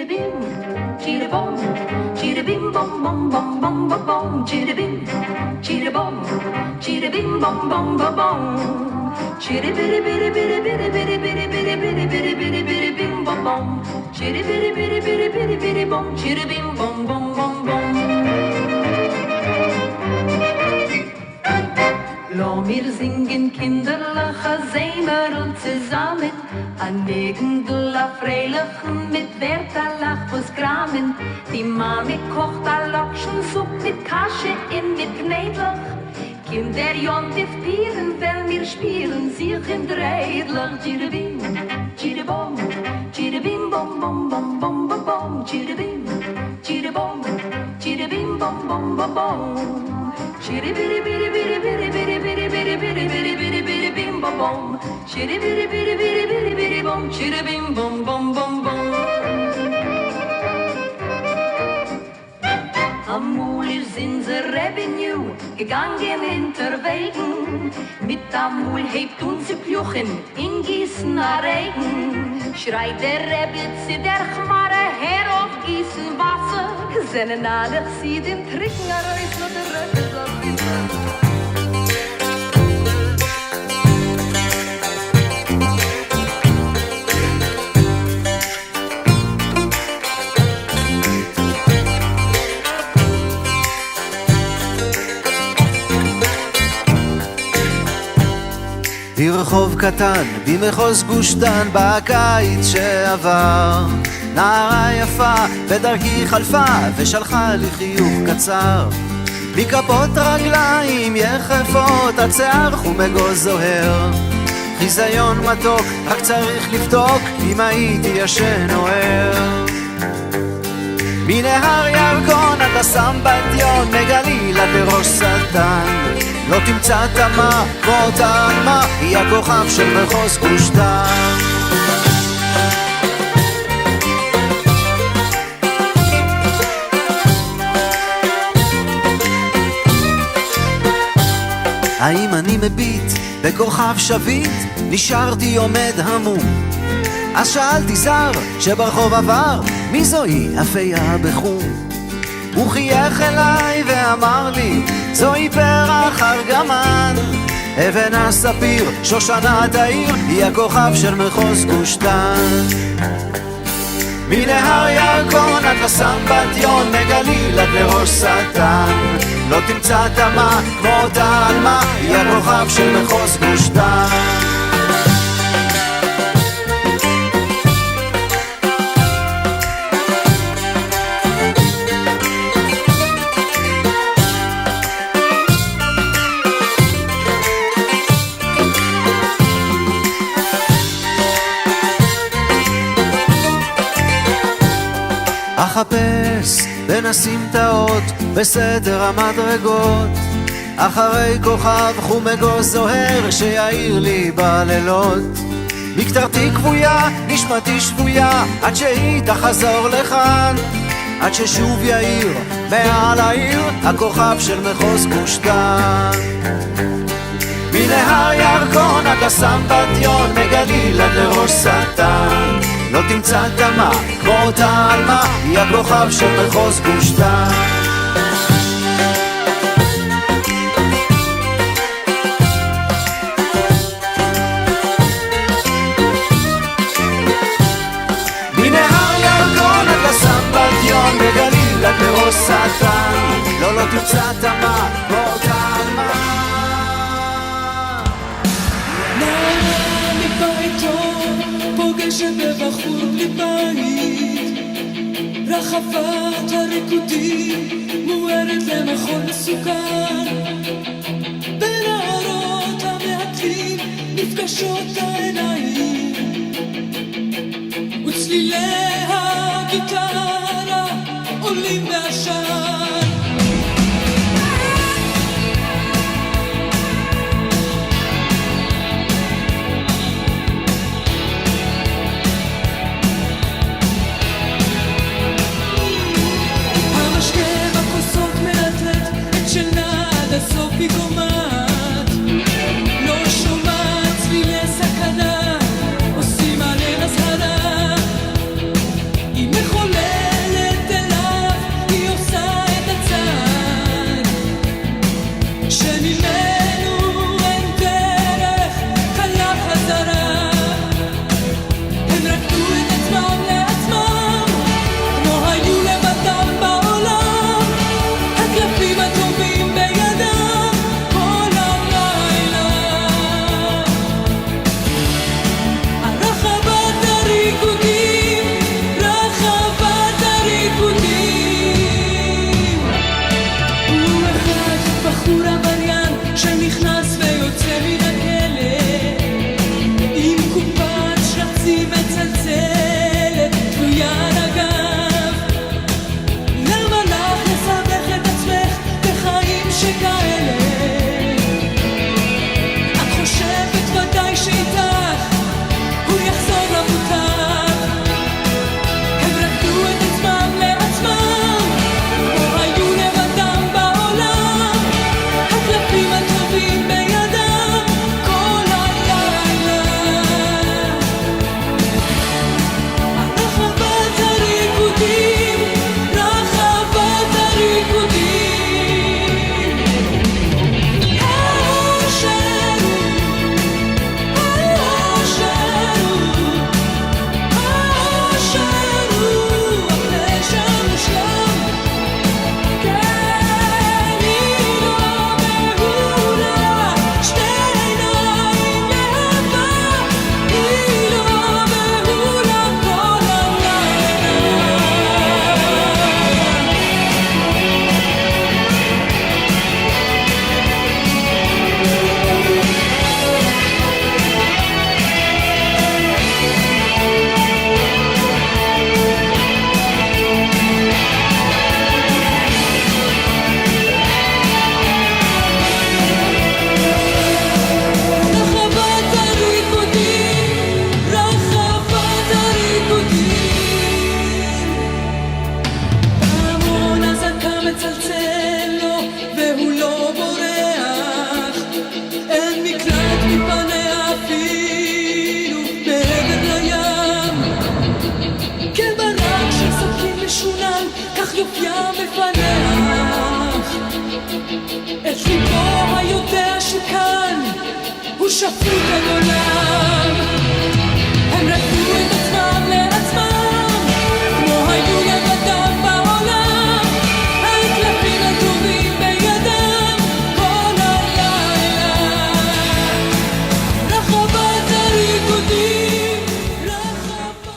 Chirabim, chirabom, chirabim bom bom bom bom bom bom, chirabim, chirabom, chirabim bom bom bom bom, chirabiri biri biri biri biri biri biri biri biri biri biri bim bom bom, chirabiri biri biri biri biri bom, chirabim bom bom bom bom. Lo mir singen kinderliche Sämerl zusammen, an Negendl a Freilichen mit Wertalach was Gramen. Die Mami kocht a Lokschensupp mit Kasche in mit Knädlach. Kinder jontiv pieren, weil mir spielen sich in Dreidlach. Chirabim, chirabom, chirabim bom bom bom bom bom bom, chirabim, chirabom, chirabim bom bom bom bom. Chiribiri biri biri biri biri biri biri biri biri biri biri bim bom bom. Chiribiri biri biri biri biri bom. Chiribim bom bom bom bom. Amul ist in der Revenue gegangen hinterwegen. Mit Amul hebt uns die Pluchen in Gießen a Regen. Schreit der Rebbe zu der Chmare her auf Gießen Wasser. Seinen alle sie den Tricken a Reus oder Rebbe soll wissen. ברחוב קטן, במחוז גוש דן, בקיץ שעבר, נערה יפה בדרכי חלפה ושלחה לי חיוך קצר. מכפות רגליים יחפות, השיער חום זוהר, חיזיון מתוק, רק צריך לבדוק אם הייתי ישן או ער. מנהר ירקון עד הסמבטיון, מגליל עד לראש סרטן, לא תמצא תמה כמו אותה עלמה, היא הכוכב של מחוז גוש דן. האם אני מביט בכוכב שביט? נשארתי עומד המום. אז שאלתי זר שברחוב עבר, מי זוהי אפיה בחום? הוא חייך אליי ואמר לי, זוהי פרח ארגמן, אבן הספיר, שושנת העיר, היא הכוכב של מחוז גוש דן. מנהר ירקון עד לסמבטיון, מגליל עד לראש סרטן, לא תמצא תמה כמו אותה עלמה, היא הכוכב של מחוז גוש דן. אחפש בין הסמטאות בסדר המדרגות, אחרי כוכב חום זוהר שיעיר לי בלילות. מקטרתי כבויה, נשמתי שבויה, עד שהיא תחזור לכאן, עד ששוב יאיר מעל העיר הכוכב של מחוז גוש דן. מנהר ירקון עד הסמבטיון, מגליל עד לראש סרטן, לא תמצא תמה כמו אותה עלמה, היא הכוכב של מחוז גוש דן. מנהר ירקון עד לסמבטיון, מגליל עד לראש סרטן, לא תמצא תמה כמו אותה עלמה. פוגשת בבחור בלי בית, רחבת הריקודים מוארת למחול מסוכן, בנערות המעטים נפגשות העיניים, וצלילי הגיטרה עולים בעשן. בסוף היא קומעת, לא שומעת צלילי סכנה, עושים עליהם הזהרה, היא מחוללת כך יופייה בפניך את ליבו היודע שכאן הוא שפוט הגולם הם נתנו את עצמם לעצמם כמו היו לבדם בעולם הקלפים נתונים בידם כל הלילה רחבת הריקודים רחבת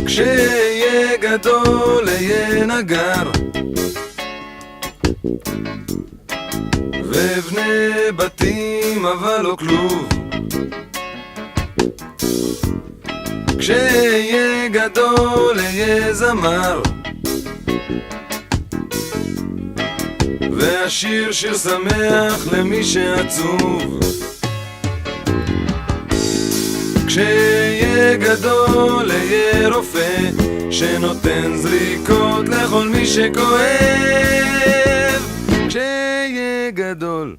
כשיהיה גדול אהיה נגר ואבנה בתים אבל לא כלוב כשיהיה גדול אהיה זמר והשיר שיר שמח למי שעצוב כשיהיה גדול אהיה רופא שנותן זריקות לכל מי שכואב כשיהיה גדול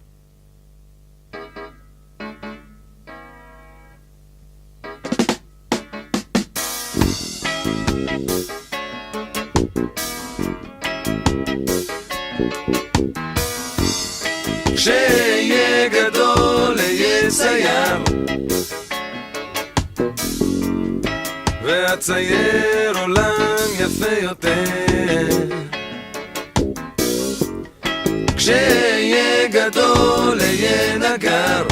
כשיהיה גדול אהיה צייר ואצייר עולם יפה יותר כשיהיה גדול אהיה נגר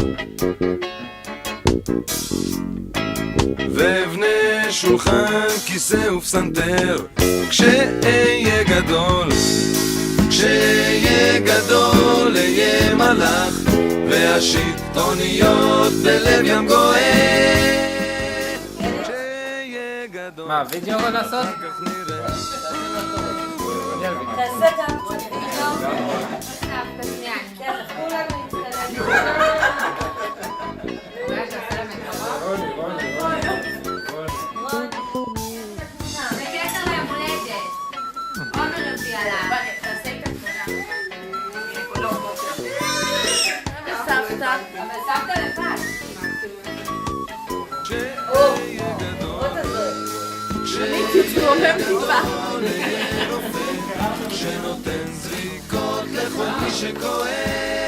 ואבנה שולחן כיסא ופסנתר כשיהיה גדול כשיהיה גדול אהיה מלאך ואשית אוניות בלב ים גואל כשיהיה גדול מה, וידאו לא לעשות? אחר כך נראה תעשה גם כולנו כשיהיה גדול אהיה רופא שנותן זריקות לכל מי שכואב